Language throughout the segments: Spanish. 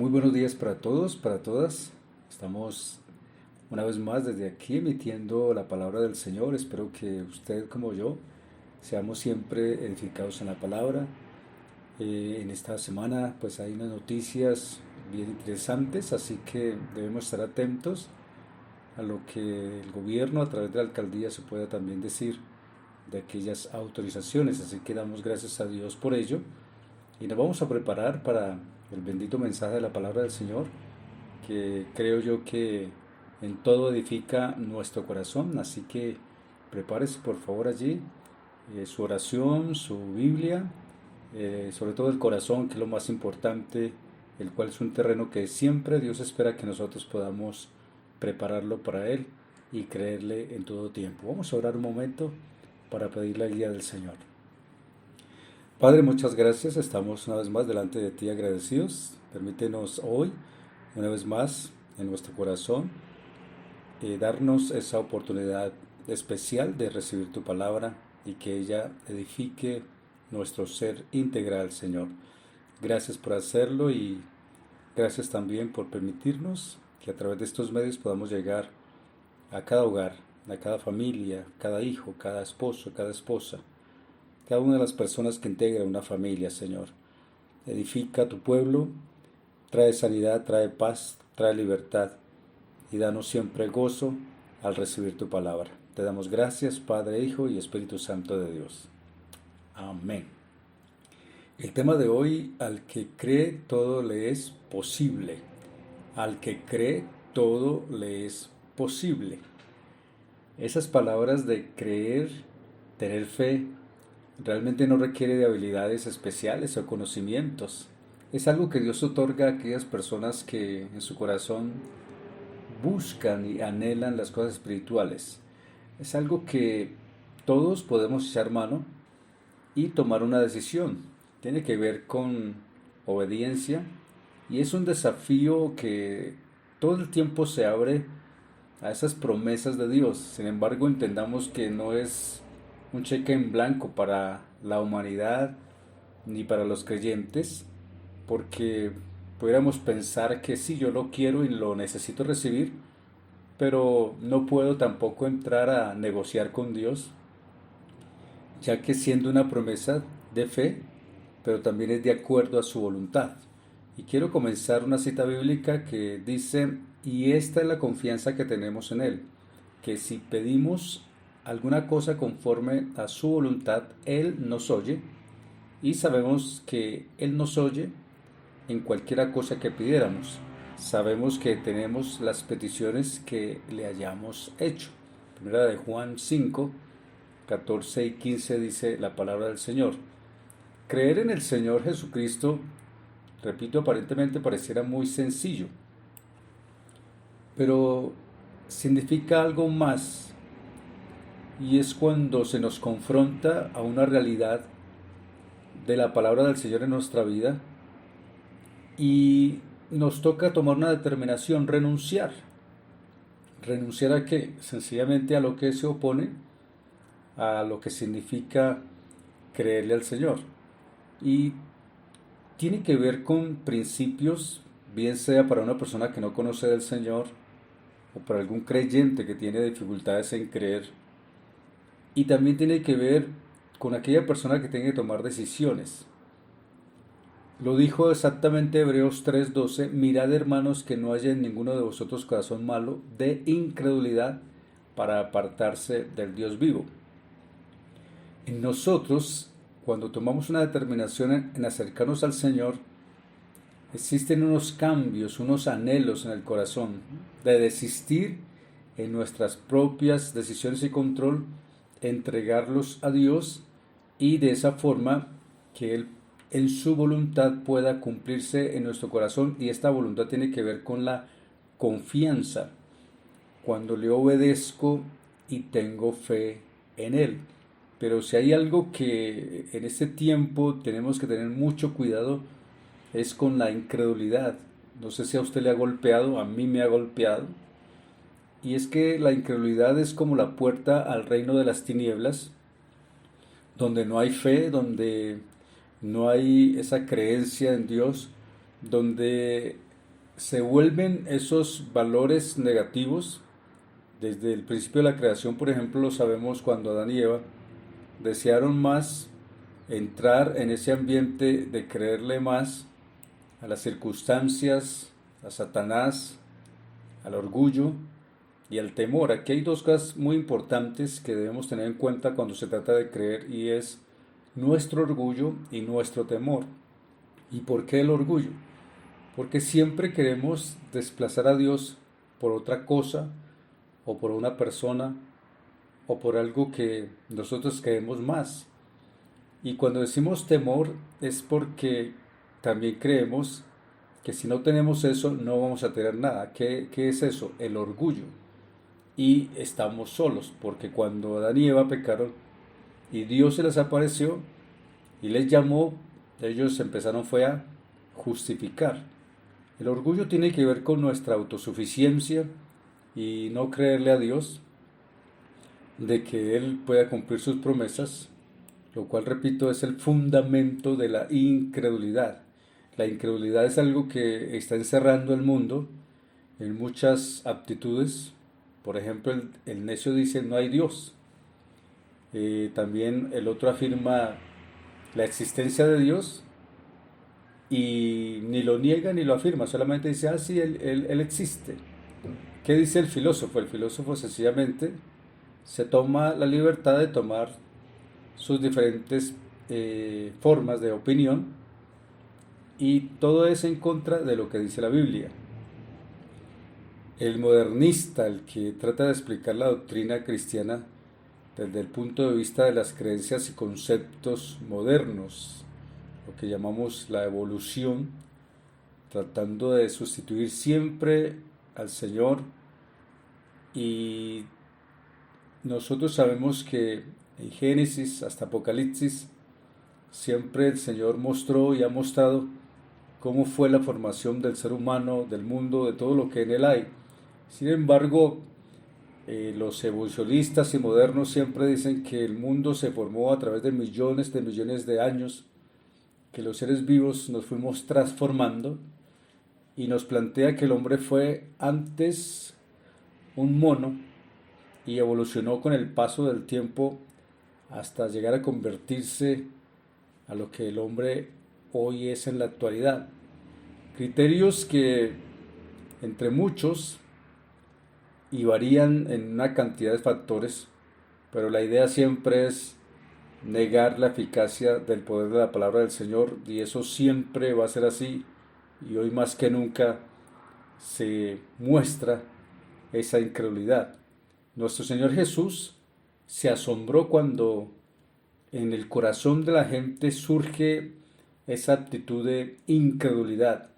Muy buenos días para todos, para todas. Estamos una vez más desde aquí emitiendo la palabra del Señor. Espero que usted como yo seamos siempre edificados en la palabra. En esta semana pues hay unas noticias bien interesantes, así que debemos estar atentos a lo que el gobierno a través de la alcaldía se pueda también decir de aquellas autorizaciones. Así que damos gracias a Dios por ello y nos vamos a preparar para el bendito mensaje de la palabra del Señor, que creo yo que en todo edifica nuestro corazón. Así que prepárese por favor allí su oración, su Biblia, sobre todo el corazón, que es lo más importante, el cual es un terreno que siempre Dios espera que nosotros podamos prepararlo para Él y creerle en todo tiempo. Vamos a orar un momento para pedir la guía del Señor. Padre, muchas gracias. Estamos una vez más delante de ti agradecidos. Permítenos hoy, una vez más, en nuestro corazón, darnos esa oportunidad especial de recibir tu palabra y que ella edifique nuestro ser integral, Señor. Gracias por hacerlo y gracias también por permitirnos que a través de estos medios podamos llegar a cada hogar, a cada familia, cada hijo, cada esposo, cada esposa, cada una de las personas que integran una familia, Señor. Edifica tu pueblo, trae sanidad, trae paz, trae libertad y danos siempre gozo al recibir tu palabra. Te damos gracias, Padre, Hijo y Espíritu Santo de Dios. Amén. El tema de hoy: al que cree todo le es posible. Al que cree todo le es posible. Esas palabras de creer, tener fe, realmente no requiere de habilidades especiales o conocimientos. Es algo que Dios otorga a aquellas personas que en su corazón buscan y anhelan las cosas espirituales. Es algo que todos podemos echar mano y tomar una decisión. Tiene que ver con obediencia y es un desafío que todo el tiempo se abre a esas promesas de Dios. Sin embargo, entendamos que no es un cheque en blanco para la humanidad ni para los creyentes, porque pudiéramos pensar que sí, yo lo quiero y lo necesito recibir, pero no puedo tampoco entrar a negociar con Dios, ya que siendo una promesa de fe, pero también es de acuerdo a su voluntad. Y quiero comenzar una cita bíblica que dice: y esta es la confianza que tenemos en Él, que si pedimos alguna cosa conforme a su voluntad, Él nos oye, y sabemos que Él nos oye en cualquiera cosa que pidiéramos. Sabemos que tenemos las peticiones que le hayamos hecho. Primera de Juan 5, 14 y 15 dice la palabra del Señor. Creer en el Señor Jesucristo, repito, aparentemente pareciera muy sencillo, pero significa algo más, y es cuando se nos confronta a una realidad de la palabra del Señor en nuestra vida y nos toca tomar una determinación: renunciar. ¿Renunciar a qué? Sencillamente a lo que se opone a lo que significa creerle al Señor. Y tiene que ver con principios, bien sea para una persona que no conoce del Señor o para algún creyente que tiene dificultades en creer. Y también tiene que ver con aquella persona que tiene que tomar decisiones. Lo dijo exactamente Hebreos 3:12: mirad, hermanos, que no haya en ninguno de vosotros corazón malo de incredulidad para apartarse del Dios vivo. En nosotros, cuando tomamos una determinación en acercarnos al Señor, existen unos cambios, unos anhelos en el corazón de desistir en nuestras propias decisiones y control, entregarlos a Dios y de esa forma que Él en su voluntad pueda cumplirse en nuestro corazón. Y esta voluntad tiene que ver con la confianza, cuando le obedezco y tengo fe en Él. Pero si hay algo que en este tiempo tenemos que tener mucho cuidado, es con la incredulidad. No sé si a usted le ha golpeado, a mí me ha golpeado. Y es que la incredulidad es como la puerta al reino de las tinieblas, donde no hay fe, donde no hay esa creencia en Dios, donde se vuelven esos valores negativos. Desde el principio de la creación, por ejemplo, lo sabemos cuando Adán y Eva desearon más entrar en ese ambiente de creerle más a las circunstancias, a Satanás, al orgullo y al temor. Aquí hay dos cosas muy importantes que debemos tener en cuenta cuando se trata de creer, y es nuestro orgullo y nuestro temor. ¿Y por qué el orgullo? Porque siempre queremos desplazar a Dios por otra cosa o por una persona o por algo que nosotros creemos más. Y cuando decimos temor es porque también creemos que si no tenemos eso no vamos a tener nada. ¿Qué es eso? El orgullo. Y estamos solos, porque cuando Adán y Eva pecaron y Dios se les apareció y les llamó, ellos empezaron fue a justificar. El orgullo tiene que ver con nuestra autosuficiencia y no creerle a Dios de que Él pueda cumplir sus promesas, lo cual, repito, es el fundamento de la incredulidad. La incredulidad es algo que está encerrando el mundo en muchas aptitudes. Por ejemplo, el necio dice no hay Dios. También el otro afirma la existencia de Dios y ni lo niega ni lo afirma, solamente dice, ah, sí, él existe. ¿Qué dice el filósofo? El filósofo sencillamente se toma la libertad de tomar sus diferentes formas de opinión, y todo es en contra de lo que dice la Biblia. El modernista, el que trata de explicar la doctrina cristiana desde el punto de vista de las creencias y conceptos modernos, lo que llamamos la evolución, tratando de sustituir siempre al Señor. Y nosotros sabemos que en Génesis hasta Apocalipsis siempre el Señor mostró y ha mostrado cómo fue la formación del ser humano, del mundo, de todo lo que en él hay. Sin embargo, los evolucionistas y modernos siempre dicen que el mundo se formó a través de millones de años, que los seres vivos nos fuimos transformando, y nos plantea que el hombre fue antes un mono y evolucionó con el paso del tiempo hasta llegar a convertirse a lo que el hombre hoy es en la actualidad. Criterios que entre muchos y varían en una cantidad de factores, pero la idea siempre es negar la eficacia del poder de la palabra del Señor, y eso siempre va a ser así, y hoy más que nunca se muestra esa incredulidad. Nuestro Señor Jesús se asombró cuando en el corazón de la gente surge esa actitud de incredulidad.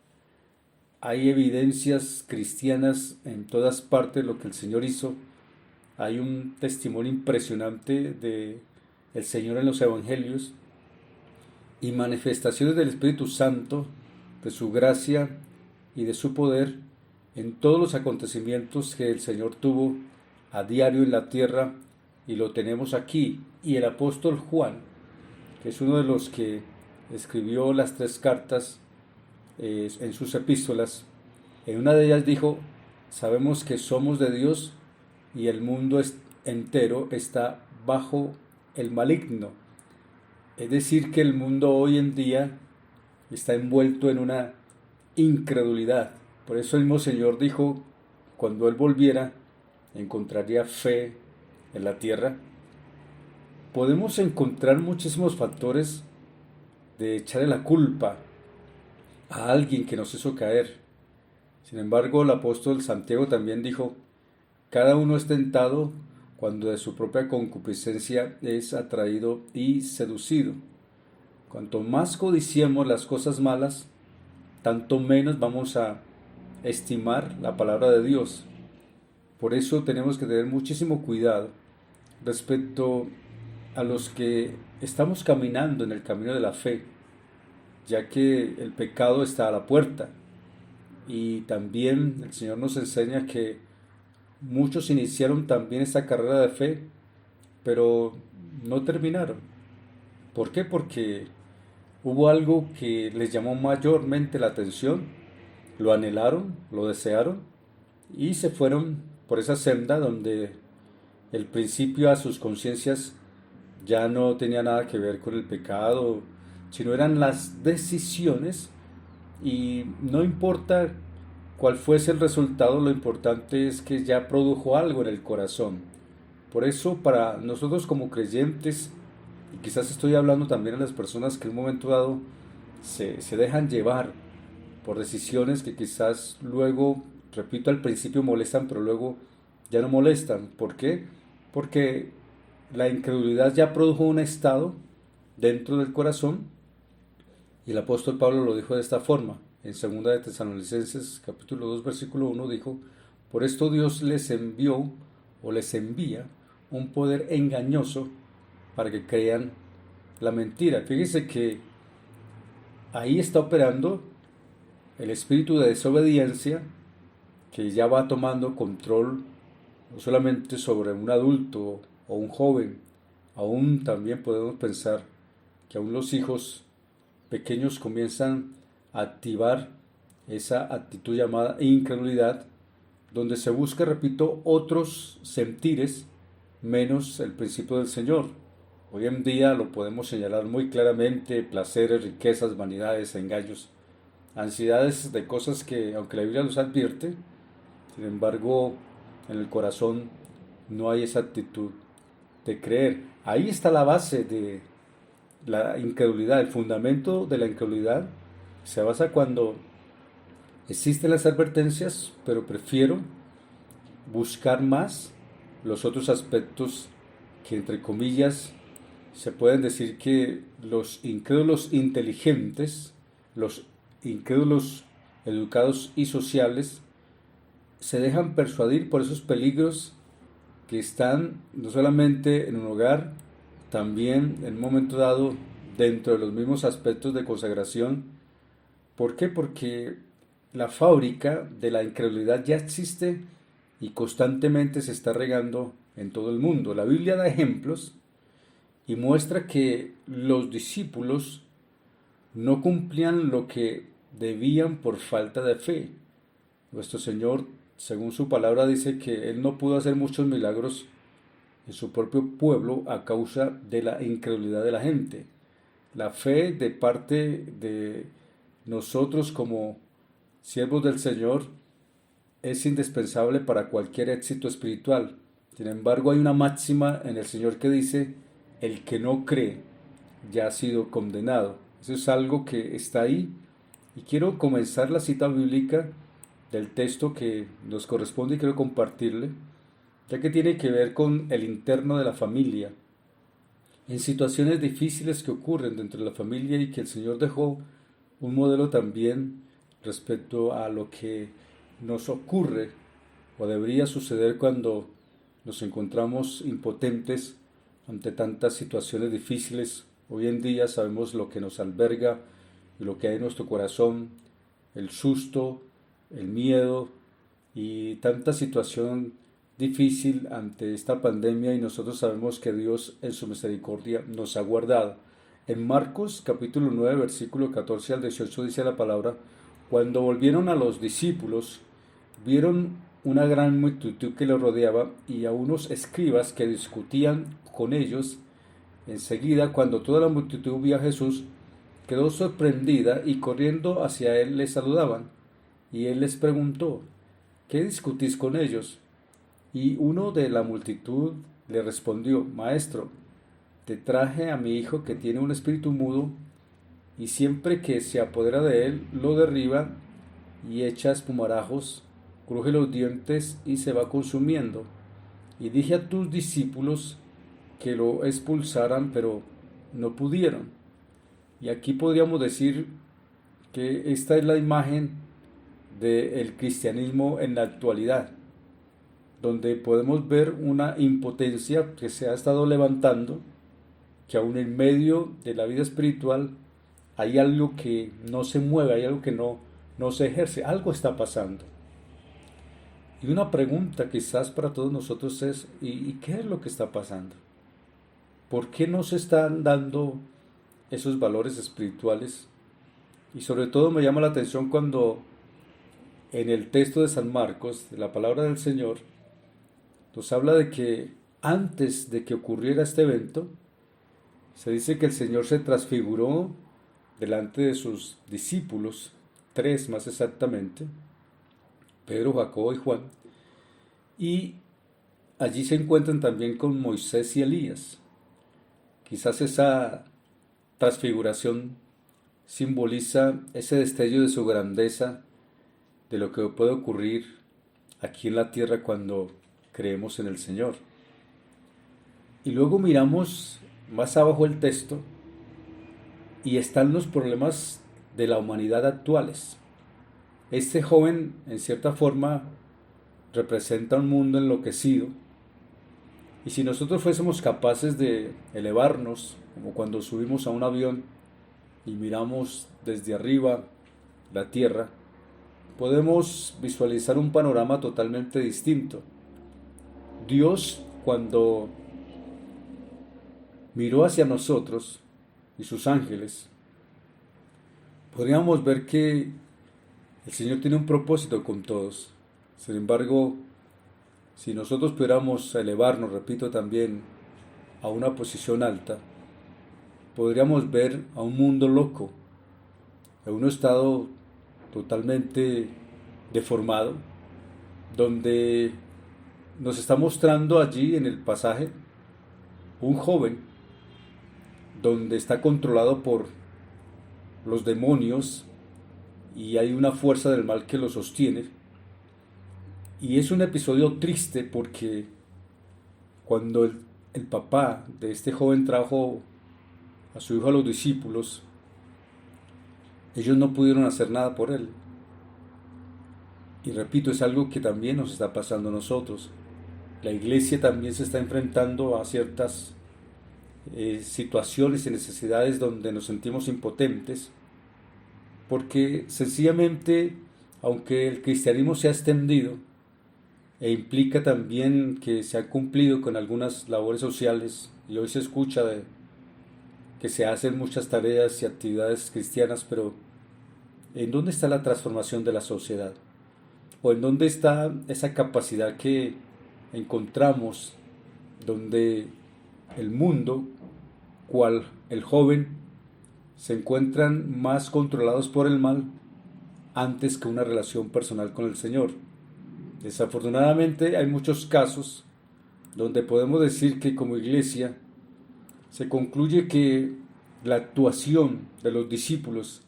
Hay evidencias cristianas en todas partes de lo que el Señor hizo. Hay un testimonio impresionante de el Señor en los evangelios y manifestaciones del Espíritu Santo, de su gracia y de su poder en todos los acontecimientos que el Señor tuvo a diario en la tierra, y lo tenemos aquí. Y el apóstol Juan, que es uno de los que escribió las 3 cartas en sus epístolas, en una de ellas dijo, sabemos que somos de Dios y el mundo entero está bajo el maligno. Es decir, que el mundo hoy en día está envuelto en una incredulidad. Por eso el mismo Señor dijo, cuando Él volviera, encontraría fe en la tierra. Podemos encontrar muchísimos factores de echarle la culpa a alguien que nos hizo caer. Sin embargo, el apóstol Santiago también dijo, cada uno es tentado cuando de su propia concupiscencia es atraído y seducido. Cuanto más codiciemos las cosas malas, tanto menos vamos a estimar la palabra de Dios. Por eso tenemos que tener muchísimo cuidado respecto a los que estamos caminando en el camino de la fe, ya que el pecado está a la puerta. Y también el Señor nos enseña que muchos iniciaron también esta carrera de fe, pero no terminaron. ¿Por qué? Porque hubo algo que les llamó mayormente la atención, lo anhelaron, lo desearon y se fueron por esa senda donde el principio a sus conciencias ya no tenía nada que ver con el pecado, sino eran las decisiones y no importa cuál fuese el resultado, lo importante es que ya produjo algo en el corazón. Por eso para nosotros como creyentes, y quizás estoy hablando también a las personas que en un momento dado se dejan llevar por decisiones que quizás luego, repito, al principio molestan, pero luego ya no molestan. ¿Por qué? Porque la incredulidad ya produjo un estado dentro del corazón y el apóstol Pablo lo dijo de esta forma. En 2 de Tesalonicenses capítulo 2 versículo 1 dijo, por esto Dios les envió o les envía un poder engañoso para que crean la mentira. Fíjese que ahí está operando el espíritu de desobediencia que ya va tomando control no solamente sobre un adulto o un joven, aún también podemos pensar que aún los hijos pequeños comienzan a activar esa actitud llamada incredulidad, donde se busca, repito, otros sentires menos el principio del Señor. Hoy en día lo podemos señalar muy claramente: placeres, riquezas, vanidades, engaños, ansiedades de cosas que, aunque la Biblia los advierte, sin embargo, en el corazón no hay esa actitud de creer. Ahí está la base de la incredulidad. El fundamento de la incredulidad se basa cuando existen las advertencias, pero prefiero buscar más los otros aspectos que, entre comillas, se pueden decir que los incrédulos inteligentes, los incrédulos educados y sociables, se dejan persuadir por esos peligros que están no solamente en un hogar, también en un momento dado dentro de los mismos aspectos de consagración. ¿Por qué? Porque la fábrica de la incredulidad ya existe y constantemente se está regando en todo el mundo. La Biblia da ejemplos y muestra que los discípulos no cumplían lo que debían por falta de fe. Nuestro Señor, según su palabra, dice que Él no pudo hacer muchos milagros en su propio pueblo a causa de la incredulidad de la gente. La fe de parte de nosotros como siervos del Señor es indispensable para cualquier éxito espiritual. Sin embargo, hay una máxima en el Señor que dice: el que no cree ya ha sido condenado. Eso es algo que está ahí. Y quiero comenzar la cita bíblica del texto que nos corresponde y quiero compartirle, ya que tiene que ver con el interno de la familia, en situaciones difíciles que ocurren dentro de la familia y que el Señor dejó un modelo también respecto a lo que nos ocurre o debería suceder cuando nos encontramos impotentes ante tantas situaciones difíciles. Hoy en día sabemos lo que nos alberga y lo que hay en nuestro corazón, el susto, el miedo y tanta situación difícil ante esta pandemia, y nosotros sabemos que Dios en su misericordia nos ha guardado. En Marcos capítulo 9 versículo 14 al 18 dice la palabra: cuando volvieron a los discípulos, vieron una gran multitud que los rodeaba y a unos escribas que discutían con ellos. Enseguida, cuando toda la multitud vio a Jesús, quedó sorprendida y corriendo hacia él le saludaban. Y él les preguntó: ¿qué discutís con ellos? Y uno de la multitud le respondió: Maestro, te traje a mi hijo que tiene un espíritu mudo, y siempre que se apodera de él, lo derriba y echa espumarajos, cruje los dientes y se va consumiendo. Y dije a tus discípulos que lo expulsaran, pero no pudieron. Y aquí podríamos decir que esta es la imagen del cristianismo en la actualidad, donde podemos ver una impotencia que se ha estado levantando, que aún en medio de la vida espiritual hay algo que no se mueve, hay algo que no se ejerce, algo está pasando. Y una pregunta quizás para todos nosotros es: ¿y qué es lo que está pasando? ¿Por qué no se están dando esos valores espirituales? Y sobre todo me llama la atención cuando en el texto de San Marcos, de la palabra del Señor, nos habla de que antes de que ocurriera este evento, se dice que el Señor se transfiguró delante de sus discípulos, tres más exactamente, Pedro, Jacobo y Juan, y allí se encuentran también con Moisés y Elías. Quizás esa transfiguración simboliza ese destello de su grandeza, de lo que puede ocurrir aquí en la tierra cuando creemos en el Señor. Y luego miramos más abajo el texto y están los problemas de la humanidad actuales. Este joven, en cierta forma, representa un mundo enloquecido. Y si nosotros fuésemos capaces de elevarnos, como cuando subimos a un avión y miramos desde arriba la tierra, podemos visualizar un panorama totalmente distinto. Dios, cuando miró hacia nosotros y sus ángeles, podríamos ver que el Señor tiene un propósito con todos. Sin embargo, si nosotros pudiéramos elevarnos, repito también, a una posición alta, podríamos ver a un mundo loco, a un estado totalmente deformado, donde nos está mostrando allí en el pasaje un joven, donde está controlado por los demonios y hay una fuerza del mal que lo sostiene. Y es un episodio triste porque cuando el papá de este joven trajo a su hijo a los discípulos, ellos no pudieron hacer nada por él. Y repito, es algo que también nos está pasando a nosotros. La iglesia también se está enfrentando a ciertas situaciones y necesidades donde nos sentimos impotentes, porque sencillamente, aunque el cristianismo se ha extendido e implica también que se ha cumplido con algunas labores sociales, y hoy se escucha de que se hacen muchas tareas y actividades cristianas, pero ¿en dónde está la transformación de la sociedad? ¿O en dónde está esa capacidad que encontramos donde el mundo, cual el joven, se encuentran más controlados por el mal antes que una relación personal con el Señor? Desafortunadamente hay muchos casos donde podemos decir que como iglesia se concluye que la actuación de los discípulos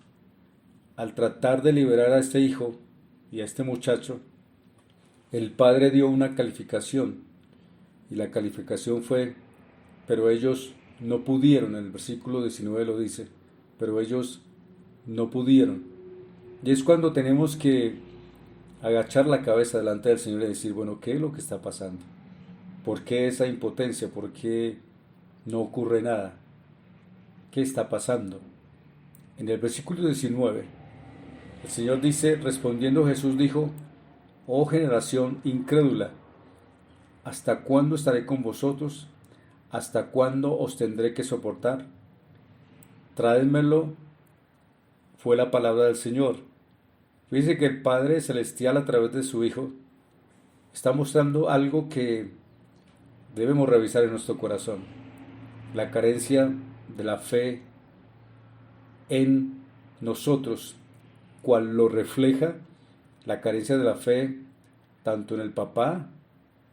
al tratar de liberar a este hijo y a este muchacho, el padre dio una calificación y la calificación fue, pero ellos no pudieron. En el versículo 19 lo dice, pero ellos no pudieron. Y es cuando tenemos que agachar la cabeza delante del Señor y decir, bueno, ¿qué es lo que está pasando? ¿Por qué esa impotencia? ¿Por qué no ocurre nada? ¿Qué está pasando? En el versículo 19, el Señor dice, respondiendo Jesús dijo, oh generación incrédula, ¿hasta cuándo estaré con vosotros? ¿Hasta cuándo os tendré que soportar? Tráedmelo, fue la palabra del Señor. Fíjense que el Padre Celestial a través de su Hijo está mostrando algo que debemos revisar en nuestro corazón. La carencia de la fe en nosotros, cual lo refleja la carencia de la fe tanto en el papá,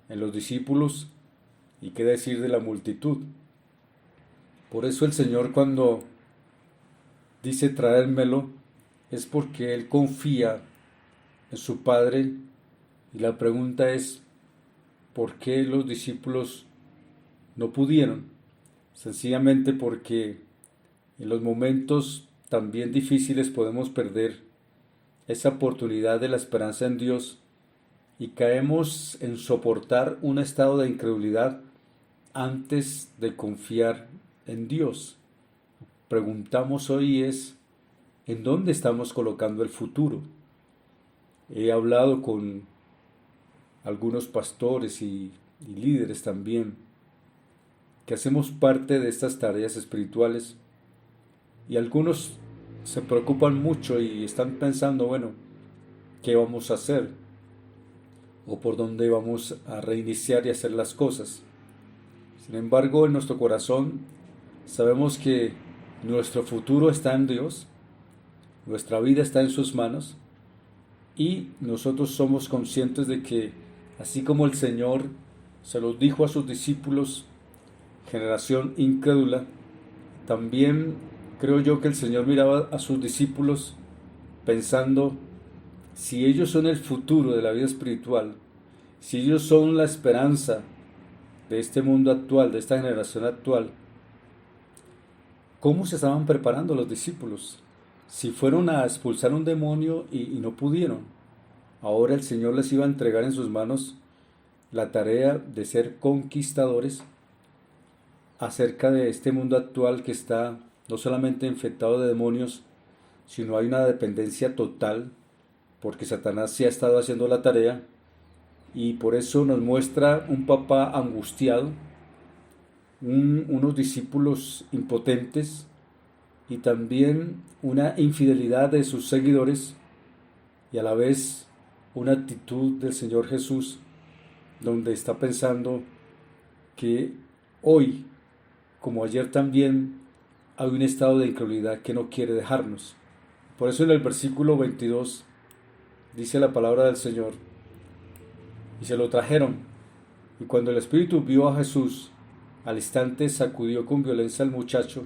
en los discípulos y qué decir de la multitud. Por eso el Señor cuando dice traérmelo es porque Él confía en su Padre y la pregunta es ¿por qué los discípulos no pudieron? Sencillamente porque en los momentos también difíciles podemos perder esa oportunidad de la esperanza en Dios y caemos en soportar un estado de incredulidad antes de confiar en Dios. Preguntamos hoy es, ¿en dónde estamos colocando el futuro? He hablado con algunos pastores y líderes también que hacemos parte de estas tareas espirituales y algunos se preocupan mucho y están pensando, bueno, qué vamos a hacer o por dónde vamos a reiniciar y hacer las cosas. Sin embargo, en nuestro corazón sabemos que nuestro futuro está en Dios, nuestra vida está en sus manos y nosotros somos conscientes de que así como el Señor se los dijo a sus discípulos, generación incrédula, también creo yo que el Señor miraba a sus discípulos pensando, si ellos son el futuro de la vida espiritual, si ellos son la esperanza de este mundo actual, de esta generación actual, ¿cómo se estaban preparando los discípulos? Si fueron a expulsar un demonio y no pudieron, ahora el Señor les iba a entregar en sus manos la tarea de ser conquistadores acerca de este mundo actual que está no solamente infectado de demonios, sino hay una dependencia total, porque Satanás sí ha estado haciendo la tarea, y por eso nos muestra un papá angustiado, unos discípulos impotentes, y también una infidelidad de sus seguidores, y a la vez una actitud del Señor Jesús, donde está pensando que hoy, como ayer también, hay un estado de incredulidad que no quiere dejarnos. Por eso en el versículo 22 dice la palabra del Señor, y se lo trajeron, y cuando el Espíritu vio a Jesús, al instante sacudió con violencia al muchacho,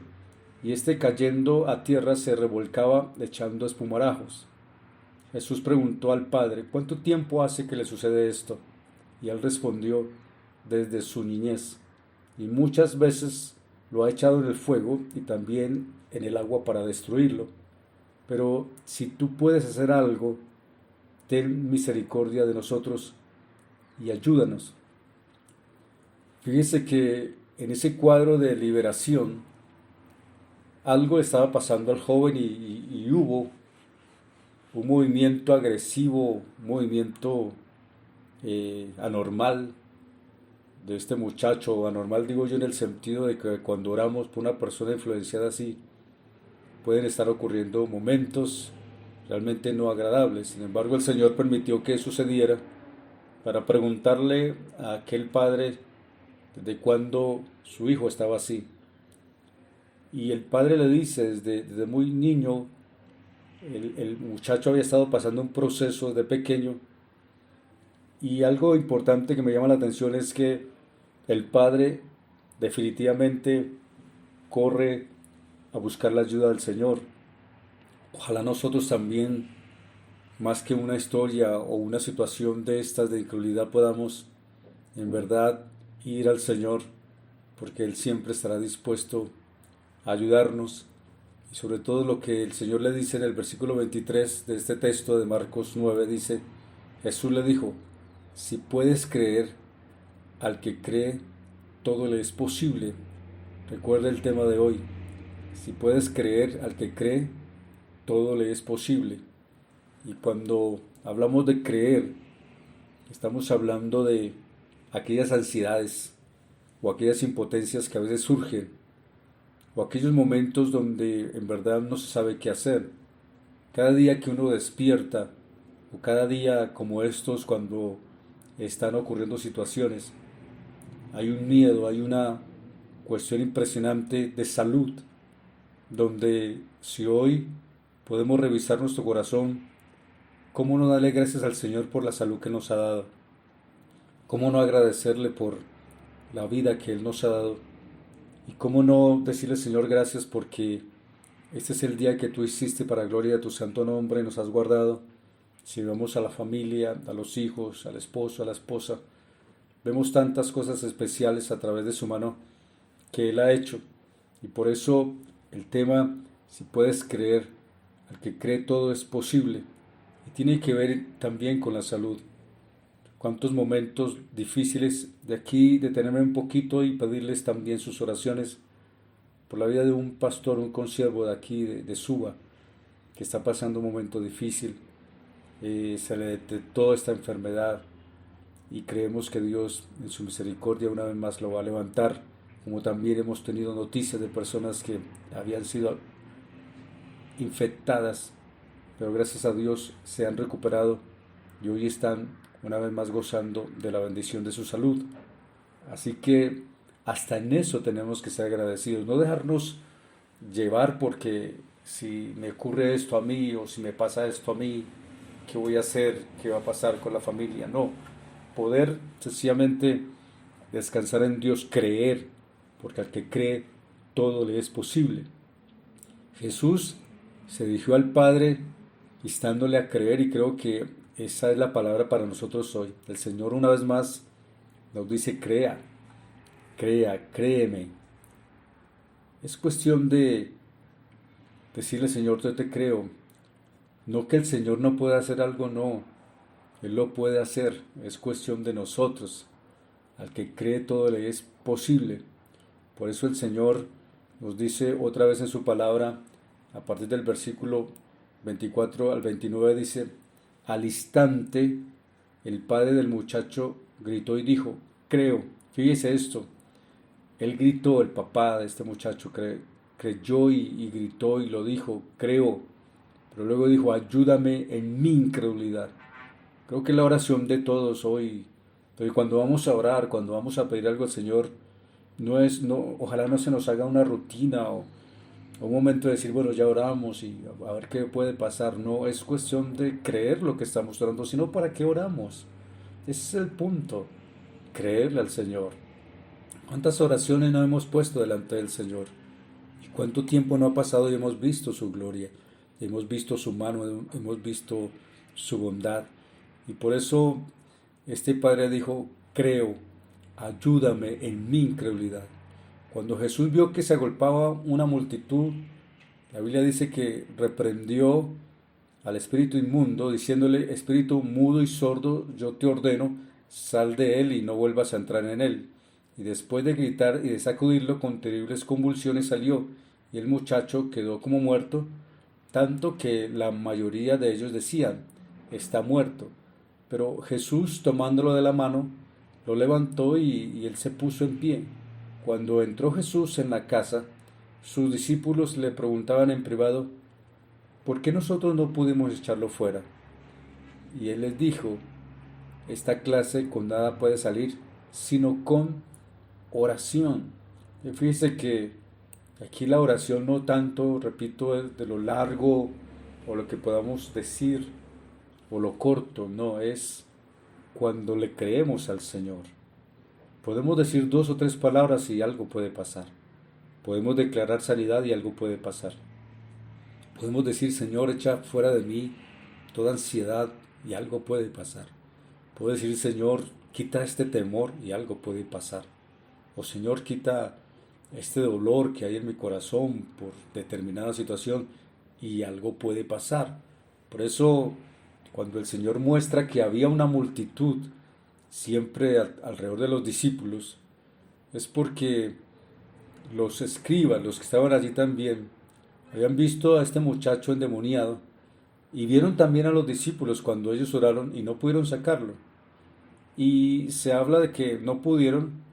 y éste cayendo a tierra se revolcaba echando espumarajos. Jesús preguntó al Padre, ¿cuánto tiempo hace que le sucede esto? Y él respondió, desde su niñez, y muchas veces lo ha echado en el fuego y también en el agua para destruirlo. Pero si tú puedes hacer algo, ten misericordia de nosotros y ayúdanos. Fíjese que en ese cuadro de liberación, algo estaba pasando al joven y hubo un movimiento agresivo, un movimiento anormal de este muchacho. Anormal digo yo en el sentido de que cuando oramos por una persona influenciada así, pueden estar ocurriendo momentos realmente no agradables. Sin embargo, el Señor permitió que sucediera para preguntarle a aquel padre desde cuándo su hijo estaba así. Y el padre le dice, desde muy niño, el muchacho había estado pasando un proceso de pequeño. Y algo importante que me llama la atención es que el padre definitivamente corre a buscar la ayuda del Señor. Ojalá nosotros también, más que una historia o una situación de estas de incredulidad, podamos en verdad ir al Señor, porque Él siempre estará dispuesto a ayudarnos. Y sobre todo lo que el Señor le dice en el versículo 23 de este texto de Marcos 9, dice, Jesús le dijo, si puedes creer, al que cree, todo le es posible. Recuerda el tema de hoy. Si puedes creer, al que cree, todo le es posible. Y cuando hablamos de creer, estamos hablando de aquellas ansiedades o aquellas impotencias que a veces surgen, o aquellos momentos donde en verdad no se sabe qué hacer. Cada día que uno despierta, o cada día como estos cuando están ocurriendo situaciones, hay un miedo, hay una cuestión impresionante de salud, donde si hoy podemos revisar nuestro corazón, ¿cómo no darle gracias al Señor por la salud que nos ha dado? ¿Cómo no agradecerle por la vida que Él nos ha dado? ¿Y cómo no decirle, Señor, gracias porque este es el día que tú hiciste para gloria de tu santo nombre y nos has guardado? Si vemos a la familia, a los hijos, al esposo, a la esposa, vemos tantas cosas especiales a través de su mano que Él ha hecho. Y por eso el tema, si puedes creer, al que cree todo es posible. Y tiene que ver también con la salud. Cuántos momentos difíciles, de aquí detenerme un poquito y pedirles también sus oraciones por la vida de un pastor, un consiervo de aquí, de Suba, que está pasando un momento difícil. Se le detectó esta enfermedad y creemos que Dios en su misericordia una vez más lo va a levantar, como también hemos tenido noticias de personas que habían sido infectadas pero gracias a Dios se han recuperado y hoy están una vez más gozando de la bendición de su salud. Así que hasta en eso tenemos que ser agradecidos, no dejarnos llevar porque si me ocurre esto a mí o si me pasa esto a mí, ¿qué voy a hacer? ¿Qué va a pasar con la familia? No, poder sencillamente descansar en Dios, creer, porque al que cree todo le es posible. Jesús se dirigió al Padre instándole a creer y creo que esa es la palabra para nosotros hoy. El Señor una vez más nos dice crea, crea, créeme. Es cuestión de decirle Señor, yo te creo. No que el Señor no pueda hacer algo, no. Él lo puede hacer. Es cuestión de nosotros. Al que cree todo le es posible. Por eso el Señor nos dice otra vez en su palabra, a partir del versículo 24 al 29, dice, al instante el padre del muchacho gritó y dijo, creo. Fíjese esto. Él gritó, el papá de este muchacho creyó y gritó y lo dijo, creo. Pero luego dijo, ayúdame en mi incredulidad. Creo que la oración de todos hoy, pero cuando vamos a orar, cuando vamos a pedir algo al Señor, ojalá no se nos haga una rutina o un momento de decir, bueno, ya oramos y a ver qué puede pasar. No, es cuestión de creer lo que estamos orando, sino para qué oramos. Ese es el punto, creerle al Señor. ¿Cuántas oraciones no hemos puesto delante del Señor? ¿Y cuánto tiempo no ha pasado y hemos visto su gloria? Hemos visto su mano, hemos visto su bondad. Y por eso este padre dijo, creo, ayúdame en mi incredulidad. Cuando Jesús vio que se agolpaba una multitud, la Biblia dice que reprendió al espíritu inmundo, diciéndole, espíritu mudo y sordo, yo te ordeno, sal de él y no vuelvas a entrar en él. Y después de gritar y de sacudirlo con terribles convulsiones salió, y el muchacho quedó como muerto, tanto que la mayoría de ellos decían, está muerto. Pero Jesús, tomándolo de la mano, lo levantó y él se puso en pie. Cuando entró Jesús en la casa, sus discípulos le preguntaban en privado, ¿por qué nosotros no pudimos echarlo fuera? Y él les dijo, esta clase con nada puede salir, sino con oración. Y fíjese que aquí la oración no tanto, repito, es de lo largo o lo que podamos decir o lo corto, no, es cuando le creemos al Señor. Podemos decir 2 o 3 palabras y algo puede pasar. Podemos declarar sanidad y algo puede pasar. Podemos decir, Señor, echa fuera de mí toda ansiedad y algo puede pasar. Puedo decir, Señor, quita este temor y algo puede pasar. O Señor, quita este dolor que hay en mi corazón por determinada situación y algo puede pasar. Por eso, cuando el Señor muestra que había una multitud siempre alrededor de los discípulos, es porque los escribas, los que estaban allí también, habían visto a este muchacho endemoniado y vieron también a los discípulos cuando ellos oraron y no pudieron sacarlo. Y se habla de que no pudieron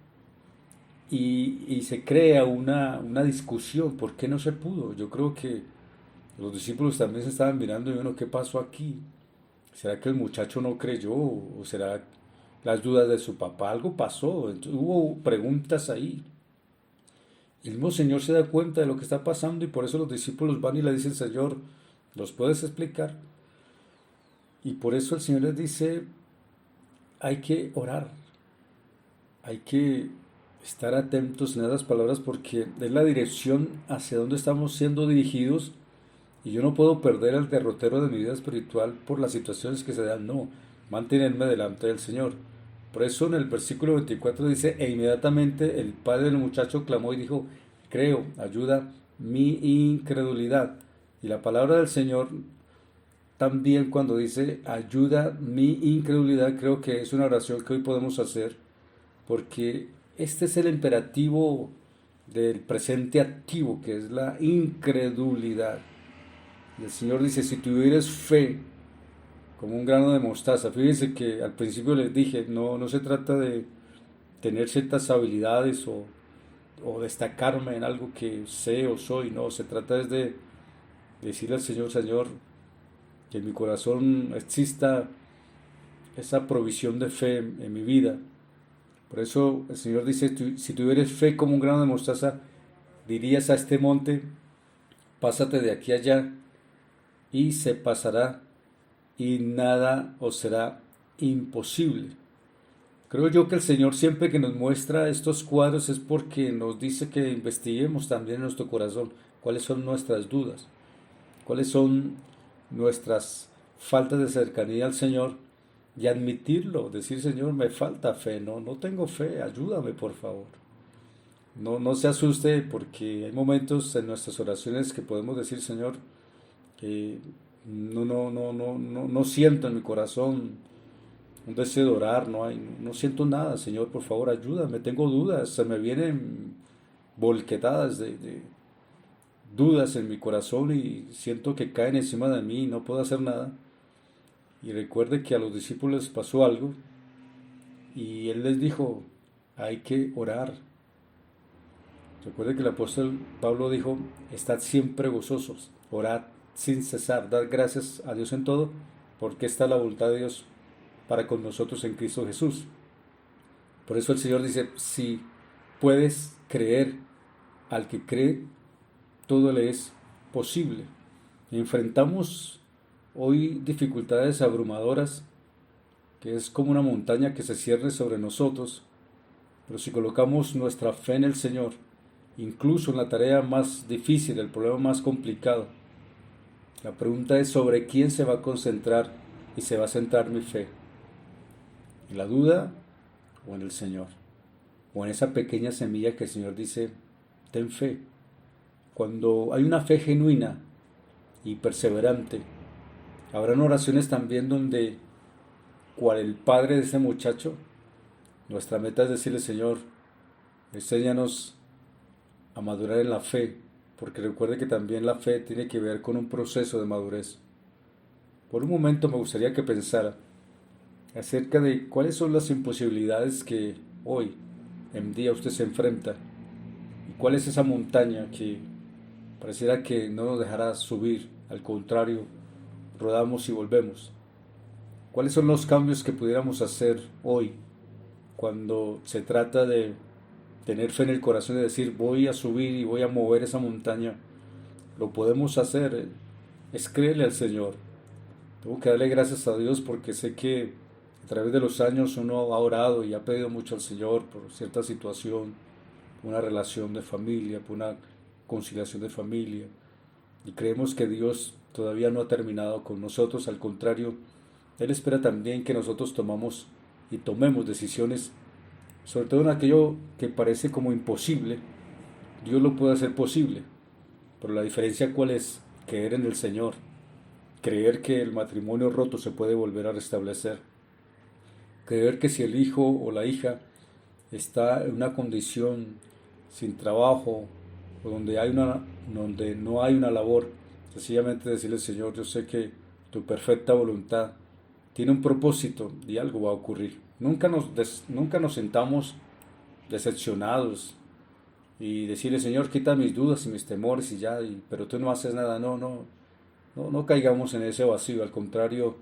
y se crea una discusión, ¿por qué no se pudo? Yo creo que los discípulos también se estaban mirando y bueno, ¿qué pasó aquí? ¿Será que el muchacho no creyó? ¿O será las dudas de su papá? Algo pasó, entonces, hubo preguntas ahí. El mismo Señor se da cuenta de lo que está pasando y por eso los discípulos van y le dicen, Señor, ¿los puedes explicar? Y por eso el Señor les dice, hay que orar, hay que estar atentos en esas palabras porque es la dirección hacia donde estamos siendo dirigidos y yo no puedo perder el derrotero de mi vida espiritual por las situaciones que se dan, no, mantenerme delante del Señor. Por eso en el versículo 24 dice, e inmediatamente el padre del muchacho clamó y dijo, creo, ayuda mi incredulidad. Y la palabra del Señor también cuando dice, ayuda mi incredulidad, creo que es una oración que hoy podemos hacer, porque este es el imperativo del presente activo, que es la incredulidad. Y el Señor dice, si tuvieres fe, como un grano de mostaza. Fíjense que al principio les dije, no se trata de tener ciertas habilidades o destacarme en algo que sé o soy, no, se trata es de decirle al Señor, Señor, que en mi corazón exista esa provisión de fe en mi vida. Por eso el Señor dice, si tuvieres fe como un grano de mostaza, dirías a este monte, pásate de aquí allá, y se pasará, y nada os será imposible. Creo yo que el Señor siempre que nos muestra estos cuadros es porque nos dice que investiguemos también en nuestro corazón cuáles son nuestras dudas, cuáles son nuestras faltas de cercanía al Señor y admitirlo, decir Señor, me falta fe, no tengo fe, ayúdame por favor. No se asuste porque hay momentos en nuestras oraciones que podemos decir Señor, no siento en mi corazón un deseo de orar, no siento nada, Señor, por favor, ayúdame, tengo dudas, se me vienen volquetadas de dudas en mi corazón y siento que caen encima de mí y no puedo hacer nada. Y recuerde que a los discípulos les pasó algo y Él les dijo, hay que orar. Recuerde que el apóstol Pablo dijo, estad siempre gozosos, orad sin cesar, dad gracias a Dios en todo, porque esta es la voluntad de Dios para con nosotros en Cristo Jesús. Por eso el Señor dice, si puedes creer, al que cree, todo le es posible. Enfrentamos hoy dificultades abrumadoras, que es como una montaña que se cierne sobre nosotros, pero si colocamos nuestra fe en el Señor, incluso en la tarea más difícil, el problema más complicado, la pregunta es sobre quién se va a concentrar y se va a centrar mi fe. ¿En la duda o en el Señor? O en esa pequeña semilla que el Señor dice, ten fe. Cuando hay una fe genuina y perseverante, habrán oraciones también donde, cual el padre de ese muchacho, nuestra meta es decirle, Señor, enséñanos a madurar en la fe, porque recuerde que también la fe tiene que ver con un proceso de madurez. Por un momento me gustaría que pensara acerca de cuáles son las imposibilidades que hoy en día usted se enfrenta y cuál es esa montaña que pareciera que no nos dejará subir, al contrario, rodamos y volvemos. ¿Cuáles son los cambios que pudiéramos hacer hoy cuando se trata de tener fe en el corazón y decir voy a subir y voy a mover esa montaña? Lo podemos hacer, es creerle al Señor. Tengo que darle gracias a Dios porque sé que a través de los años uno ha orado y ha pedido mucho al Señor por cierta situación, una relación de familia, por una conciliación de familia. Y creemos que Dios todavía no ha terminado con nosotros, al contrario, Él espera también que nosotros tomemos decisiones, sobre todo en aquello que parece como imposible, Dios lo puede hacer posible. Pero la diferencia ¿cuál es? Creer en el Señor, creer que el matrimonio roto se puede volver a restablecer, creer que si el hijo o la hija está en una condición sin trabajo o donde no hay una labor, sencillamente decirle Señor, yo sé que tu perfecta voluntad tiene un propósito y algo va a ocurrir. Nunca nos sentamos decepcionados y decirle Señor, quita mis dudas y mis temores y ya, pero tú no haces nada. No caigamos en ese vacío, al contrario,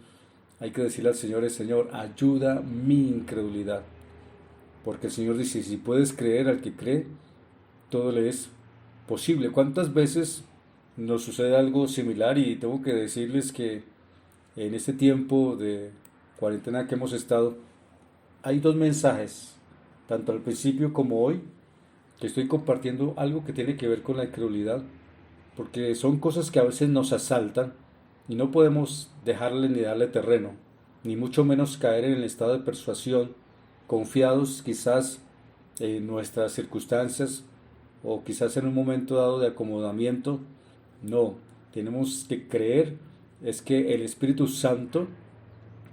hay que decirle al Señor, Señor, ayuda mi incredulidad. Porque el Señor dice, si puedes creer al que cree, todo le es posible. ¿Cuántas veces nos sucede algo similar? Y tengo que decirles que en este tiempo de cuarentena que hemos estado, hay dos mensajes, tanto al principio como hoy, que estoy compartiendo algo que tiene que ver con la incredulidad, porque son cosas que a veces nos asaltan y no podemos dejarle ni darle terreno, ni mucho menos caer en el estado de persuasión, confiados quizás en nuestras circunstancias o quizás en un momento dado de acomodamiento. No, tenemos que creer es que el Espíritu Santo,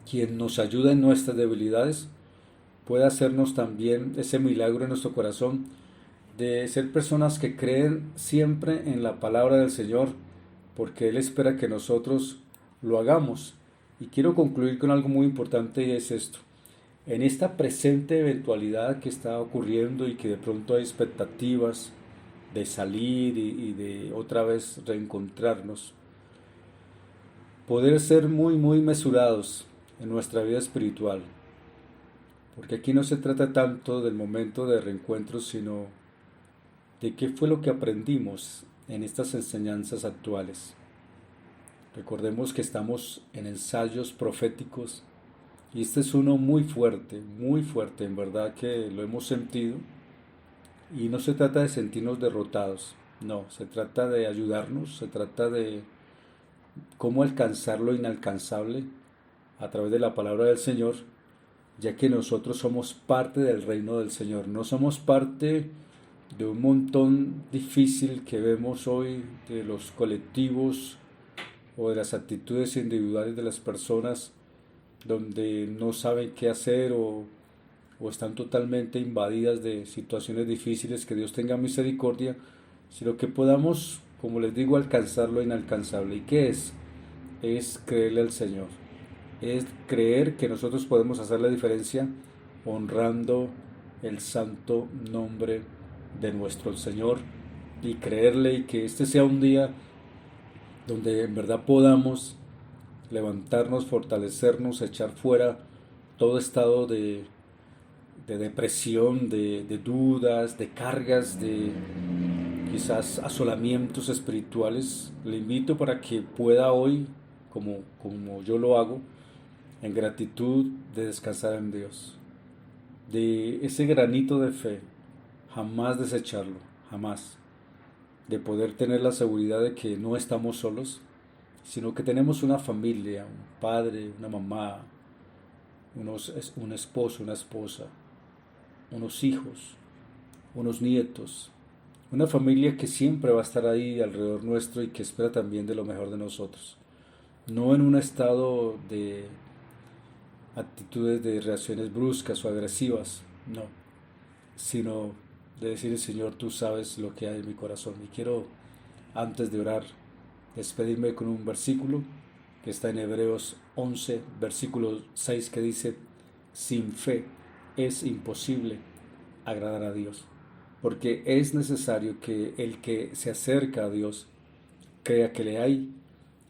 quien nos ayuda en nuestras debilidades, puede hacernos también ese milagro en nuestro corazón de ser personas que creen siempre en la palabra del Señor, porque Él espera que nosotros lo hagamos. Y quiero concluir con algo muy importante y es esto. En esta presente eventualidad que está ocurriendo y que de pronto hay expectativas de salir y de otra vez reencontrarnos, poder ser muy mesurados en nuestra vida espiritual, porque aquí no se trata tanto del momento de reencuentro, sino de qué fue lo que aprendimos en estas enseñanzas actuales. Recordemos que estamos en ensayos proféticos y este es uno muy fuerte, en verdad que lo hemos sentido y no se trata de sentirnos derrotados, no, se trata de ayudarnos, se trata de cómo alcanzar lo inalcanzable a través de la palabra del Señor, ya que nosotros somos parte del reino del Señor, no somos parte de un montón difícil que vemos hoy de los colectivos o de las actitudes individuales de las personas donde no saben qué hacer o están totalmente invadidas de situaciones difíciles. Que Dios tenga misericordia, sino que podamos, como les digo, alcanzar lo inalcanzable. ¿Y qué es? Es creerle al Señor, es creer que nosotros podemos hacer la diferencia honrando el santo nombre de nuestro Señor y creerle, y que este sea un día donde en verdad podamos levantarnos, fortalecernos, echar fuera todo estado de depresión, de dudas, de cargas, de quizás asolamientos espirituales. Le invito para que pueda hoy, como yo lo hago, en gratitud, de descansar en Dios, de ese granito de fe, jamás desecharlo, jamás, de poder tener la seguridad de que no estamos solos, sino que tenemos una familia, un padre, una mamá, un esposo, una esposa, unos hijos, unos nietos, una familia que siempre va a estar ahí alrededor nuestro y que espera también de lo mejor de nosotros. No en un estado de actitudes de reacciones bruscas o agresivas, no, sino de decir: Señor, tú sabes lo que hay en mi corazón. Y quiero, antes de orar, despedirme con un versículo que está en Hebreos 11, versículo 6, que dice: sin fe es imposible agradar a Dios, porque es necesario que el que se acerca a Dios crea que le hay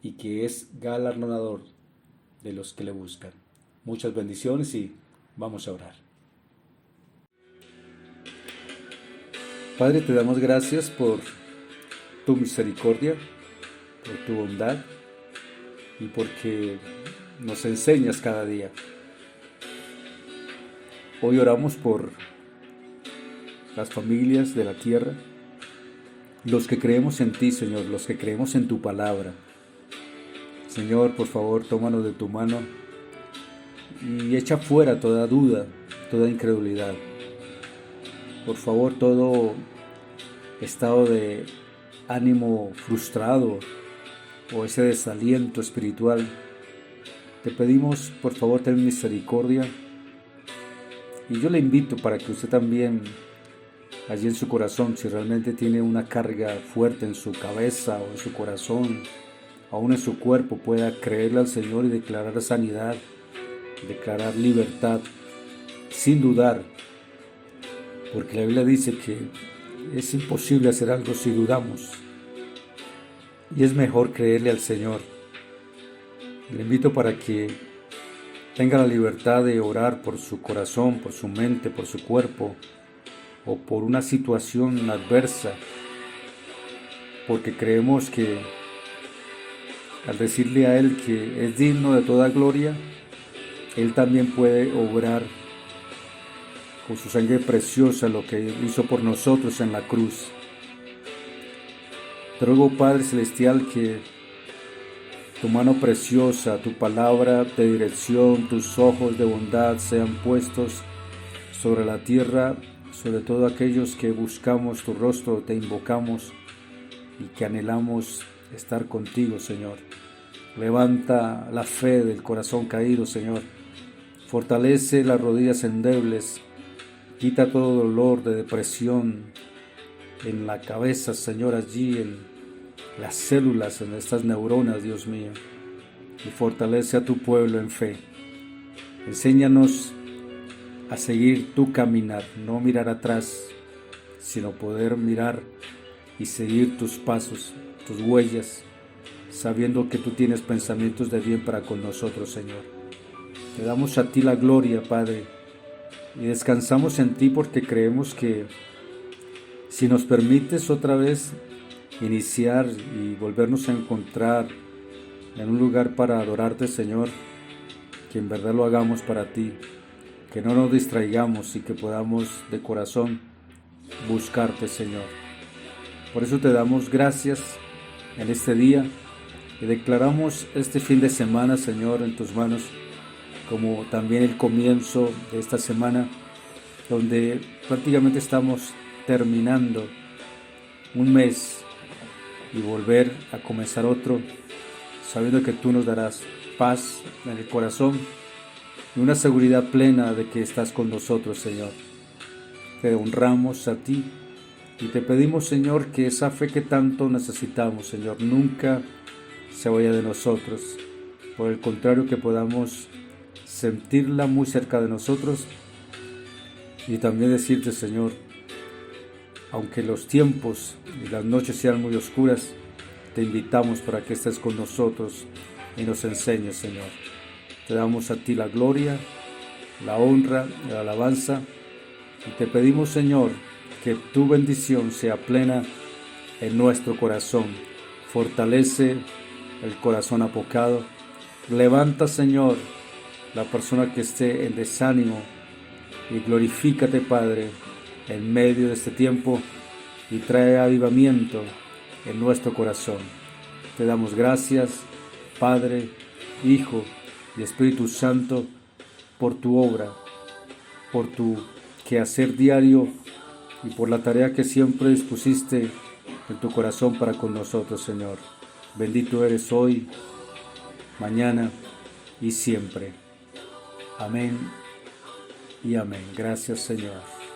y que es galardonador de los que le buscan. Muchas bendiciones y vamos a orar. Padre, te damos gracias por tu misericordia, por tu bondad y porque nos enseñas cada día. Hoy oramos por las familias de la tierra, los que creemos en ti, Señor, los que creemos en tu palabra. Señor, por favor, tómanos de tu mano y echa fuera toda duda, toda incredulidad. Por favor, todo estado de ánimo frustrado o ese desaliento espiritual, te pedimos, por favor, ten misericordia. Y yo le invito para que usted también, allí en su corazón, si realmente tiene una carga fuerte en su cabeza o en su corazón, aún en su cuerpo, pueda creerle al Señor y declarar sanidad, declarar libertad, sin dudar, porque la Biblia dice que es imposible hacer algo si dudamos, y es mejor creerle al Señor. Le invito para que tenga la libertad de orar por su corazón, por su mente, por su cuerpo, o por una situación adversa, porque creemos que al decirle a Él que es digno de toda gloria, Él también puede obrar con su sangre preciosa lo que hizo por nosotros en la cruz. Te ruego, Padre Celestial, que tu mano preciosa, tu palabra de dirección, tus ojos de bondad sean puestos sobre la tierra, sobre todo aquellos que buscamos tu rostro, te invocamos y que anhelamos estar contigo, Señor. Levanta la fe del corazón caído, Señor. Fortalece las rodillas endebles. Quita todo dolor de depresión en la cabeza, Señor, allí en las células, en estas neuronas, Dios mío. Y fortalece a tu pueblo en fe. Enséñanos a seguir tu caminar, no mirar atrás, sino poder mirar y seguir tus pasos, tus huellas, sabiendo que tú tienes pensamientos de bien para con nosotros, Señor. Te damos a ti la gloria, Padre, y descansamos en ti porque creemos que si nos permites otra vez iniciar y volvernos a encontrar en un lugar para adorarte, Señor, que en verdad lo hagamos para ti, que no nos distraigamos y que podamos de corazón buscarte, Señor. Por eso te damos gracias en este día y declaramos este fin de semana, Señor, en tus manos, como también el comienzo de esta semana, donde prácticamente estamos terminando un mes y volver a comenzar otro, sabiendo que tú nos darás paz en el corazón y una seguridad plena de que estás con nosotros, Señor. Te honramos a ti y te pedimos, Señor, que esa fe que tanto necesitamos, Señor, nunca se vaya de nosotros. Por el contrario, que podamos sentirla muy cerca de nosotros y también decirte, Señor, aunque los tiempos y las noches sean muy oscuras, te invitamos para que estés con nosotros y nos enseñes, Señor. Te damos a ti la gloria, la honra, la alabanza y te pedimos, Señor, que tu bendición sea plena en nuestro corazón. Fortalece el corazón apocado. Levanta, Señor, la persona que esté en desánimo y glorifícate, Padre, en medio de este tiempo y trae avivamiento en nuestro corazón. Te damos gracias, Padre, Hijo y Espíritu Santo, por tu obra, por tu quehacer diario y por la tarea que siempre dispusiste en tu corazón para con nosotros, Señor. Bendito eres hoy, mañana y siempre. Amén y amén. Gracias, Señor.